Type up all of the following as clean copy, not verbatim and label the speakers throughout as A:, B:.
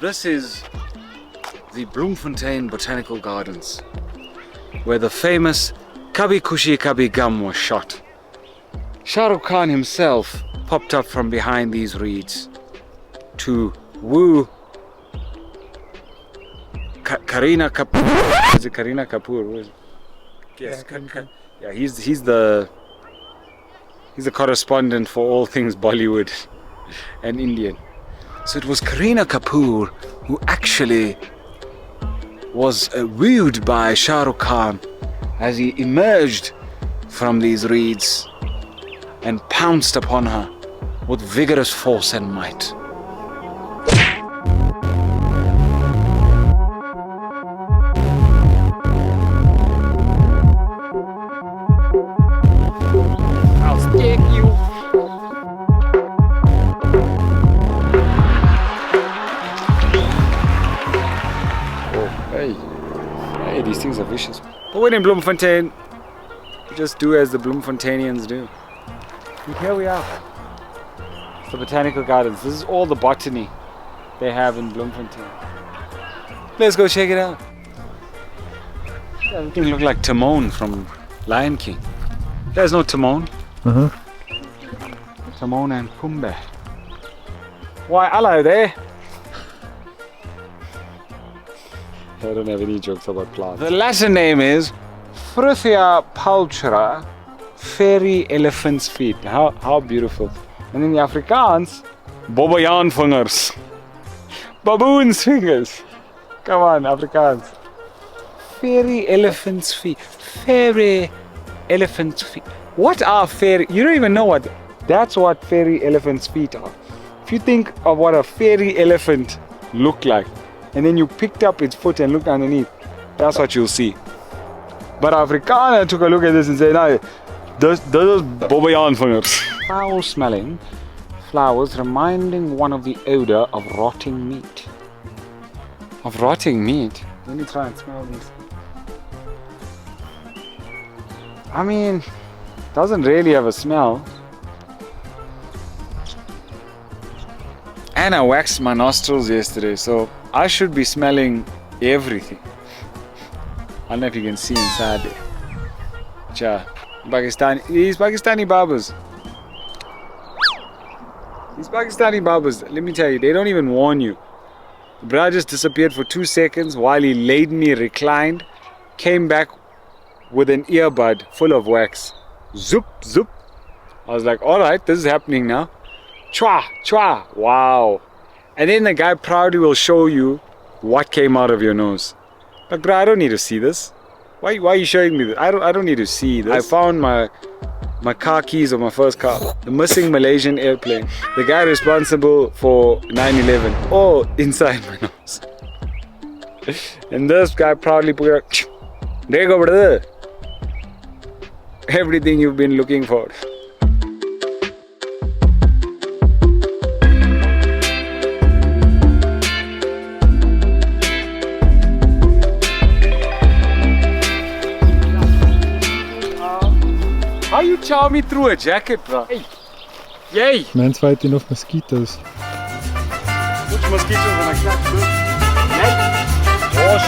A: This is the Bloemfontein Botanical Gardens, where the famous Kabhi Khushi Kabhi Gum was shot. Shah Rukh Khan himself popped up from behind these reeds to woo Kareena Kapoor. Is it Kareena Kapoor? Yes, yeah, he's the correspondent for all things Bollywood and Indian. So it was Kareena Kapoor who actually was wooed by Shah Rukh Khan as he emerged from these reeds and pounced upon her with vigorous force and might. I'll stick you. Hey, these things are vicious. But when in Bloemfontein, you just do as the Bloemfonteinians do. And here we are. It's the Botanical Gardens. This is all the botany they have in Bloemfontein. Let's go check it out. Everything looks like Timon from Lion King. There's no Timon. Timon and Pumbaa. Why, hello there. I don't have any jokes about plants. The Latin name is Frithia pulchra, fairy elephant's feet. How beautiful. And in the Afrikaans, Bobbejaan vingers. Baboon's fingers. Come on, Afrikaans. Fairy elephant's feet. Fairy elephant's feet. What are fairy? You don't even know what. That's what fairy elephant's feet are. If you think of what a fairy elephant looked like, and then you picked up its foot and looked underneath, that's what you'll see. But Afrikaner took a look at this and said, no, those Bobbejaan vingers. Foul smelling flowers reminding one of the odor of rotting meat. Of rotting meat? Let me try and smell these. I mean, doesn't really have a smell. And I waxed my nostrils yesterday, so I should be smelling everything. I don't know if you can see inside there. These Pakistani barbers. These Pakistani barbers, let me tell you, they don't even warn you. The brother just disappeared for 2 seconds while he laid me reclined, came back with an earbud full of wax. Zoop, zoop. I was like, alright, this is happening now. Chwa, chwa, wow. And then the guy proudly will show you what came out of your nose. Like, bro, I don't need to see this. Why are you showing me this? I don't need to see this. I found my car keys of my first car. The missing Malaysian airplane. The guy responsible for 9/11. Oh, inside my nose. And this guy proudly put it out. There you go, brother. Everything you've been looking for. How you chow me through a jacket, bro? Hey. Yay!
B: Man's fighting off mosquitoes.
A: Which mosquitoes when I catch this? Yay! Gosh!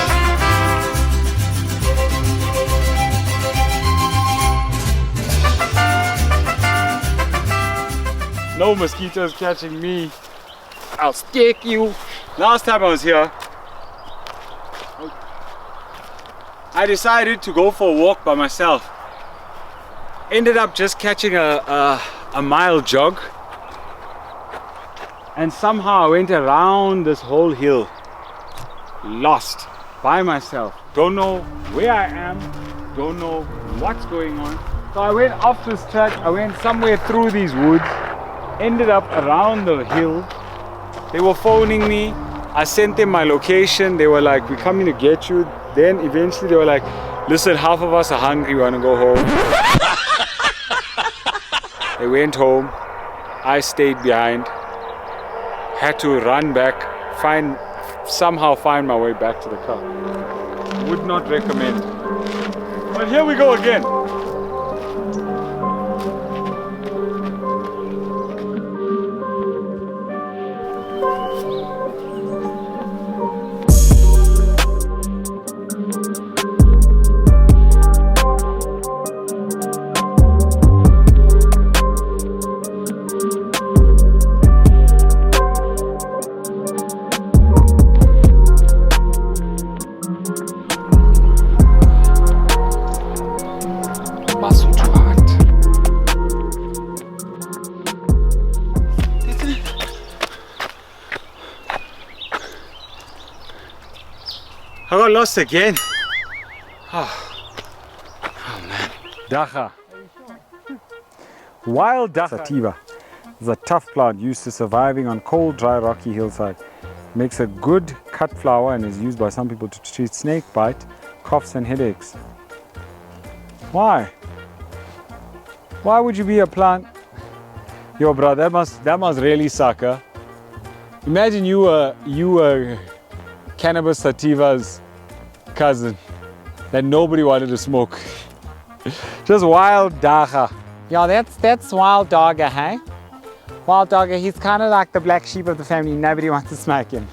A: No mosquitoes catching me. I'll stick you. Last time I was here, I decided to go for a walk by myself. Ended up just catching a mile jog, and somehow I went around this whole hill, lost by myself. Don't know where I am, don't know what's going on. So I went off this track, I went somewhere through these woods, ended up around the hill. They were phoning me, I sent them my location, they were like, we're coming to get you. Then eventually they were like, listen, half of us are hungry, we want to go home. They went home, I stayed behind, had to run back, somehow find my way back to the car. Would not recommend. But here we go again. I got lost again. Oh man. DAGGA. Wild DAGGA sativa is a tough plant used to surviving on cold, dry, rocky hillside. Makes a good cut flower and is used by some people to treat snake bite, coughs and headaches. Why? Why would you be a plant? Yo bro, that must really suck, huh? Imagine you were cannabis sativa's cousin that nobody wanted to smoke. Just wild DAGGA.
C: Yeah, that's wild DAGGA, hey? Wild DAGGA, he's kind of like the black sheep of the family. Nobody wants to smoke him.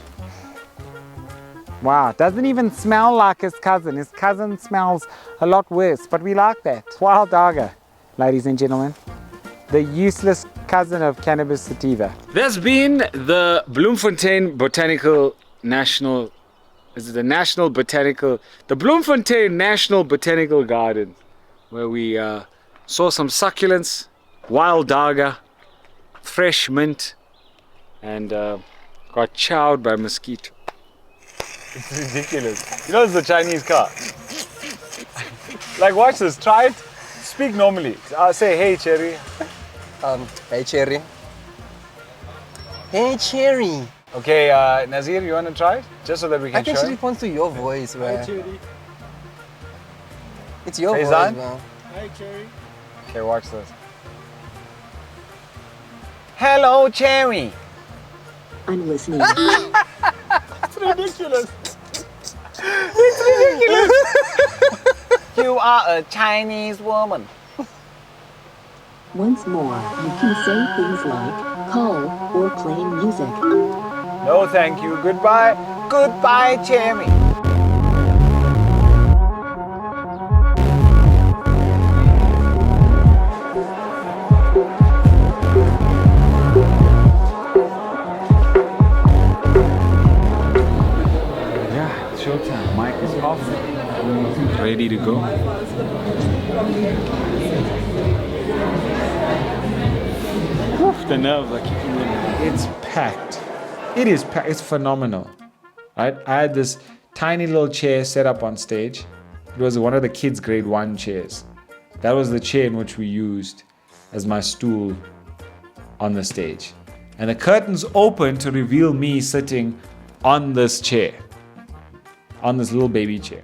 C: Wow, doesn't even smell like his cousin. His cousin smells a lot worse, but we like that. Wild DAGGA, ladies and gentlemen. The useless cousin of cannabis sativa.
A: That's been the Bloemfontein Botanical National, is it the Bloemfontein National Botanical Gardens, where we saw some succulents, wild DAGGA, fresh mint, and got chowed by mosquito. It's ridiculous. You know, it's a Chinese car. Like, watch this, try it. Speak normally. Say, hey, Cherry.
D: Hey, Cherry. Hey, Cherry.
A: Okay, Nazir, you want to try it? Just so that we can
D: I think she responds to your voice, man.
B: Hi, Cherry.
D: It's your
A: Faizan?
D: voice, man.
B: Hi, Cherry.
A: Okay, watch this.
C: Hello, Cherry.
E: I'm listening.
B: It's ridiculous.
C: You are a Chinese woman.
E: Once more, you can say things like call or play music.
A: No, thank you. Goodbye.
C: Goodbye, Cherry.
A: Yeah, it's showtime. Mic is off. Ready to go. Oof, the nerves are kicking in. It's packed. It is packed. It's phenomenal. Right? I had this tiny little chair set up on stage. It was one of the kids' grade 1 chairs. That was the chair in which we used as my stool on the stage. And the curtains opened to reveal me sitting on this chair. On this little baby chair.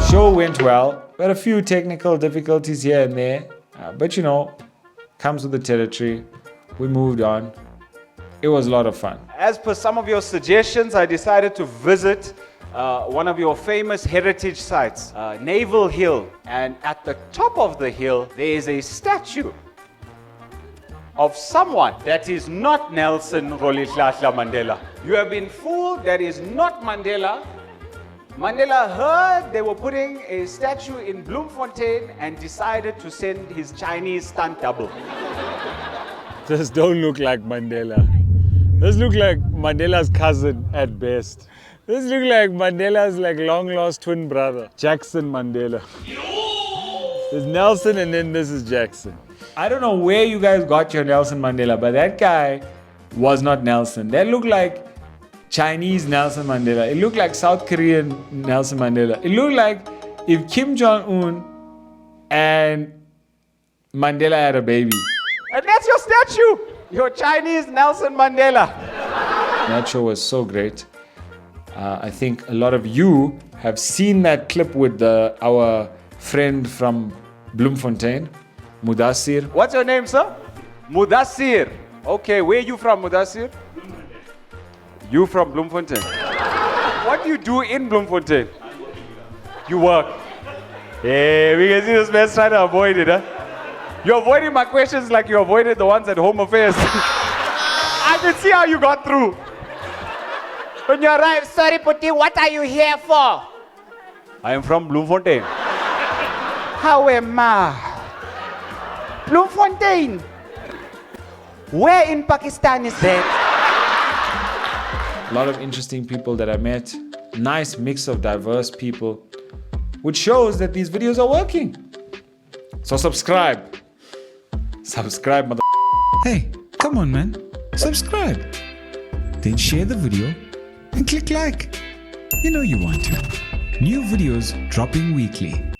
A: Show went well. We had a few technical difficulties here and there, but you know, comes with the territory. We moved on. It was a lot of fun. As per some of your suggestions, I decided to visit one of your famous heritage sites, Naval Hill. And at the top of the hill, there is a statue of someone that is not Nelson Rolihlahla Mandela. You have been fooled. That is not Mandela. Mandela heard they were putting a statue in Bloemfontein and decided to send his Chinese stunt double. This don't look like Mandela. This look like Mandela's cousin at best. This look like Mandela's long lost twin brother, Jackson Mandela. There's Nelson and then this is Jackson. I don't know where you guys got your Nelson Mandela, but that guy was not Nelson. That looked like Chinese Nelson Mandela. It looked like South Korean Nelson Mandela. It looked like if Kim Jong-un and Mandela had a baby. And that's your statue! Your Chinese Nelson Mandela. That show was so great. I think a lot of you have seen that clip with our friend from Bloemfontein, Mudassir. What's your name, sir? Mudassir. Okay, where are you from, Mudassir? You from Bloemfontein? What do you do in Bloemfontein? You work. Yeah, we can see this man's trying to avoid it, huh? You're avoiding my questions like you avoided the ones at Home Affairs. I can see how you got through. When you arrive, sorry Putti, what are you here for? I am from Bloemfontein. How am I? Bloemfontein. Where in Pakistan is that?
F: A lot of interesting people that I met. Nice mix of diverse people, which shows that these videos are working. So subscribe. Subscribe, mother.
G: Hey, come on, man. Subscribe. Then share the video and click like. You know you want to. New videos dropping weekly.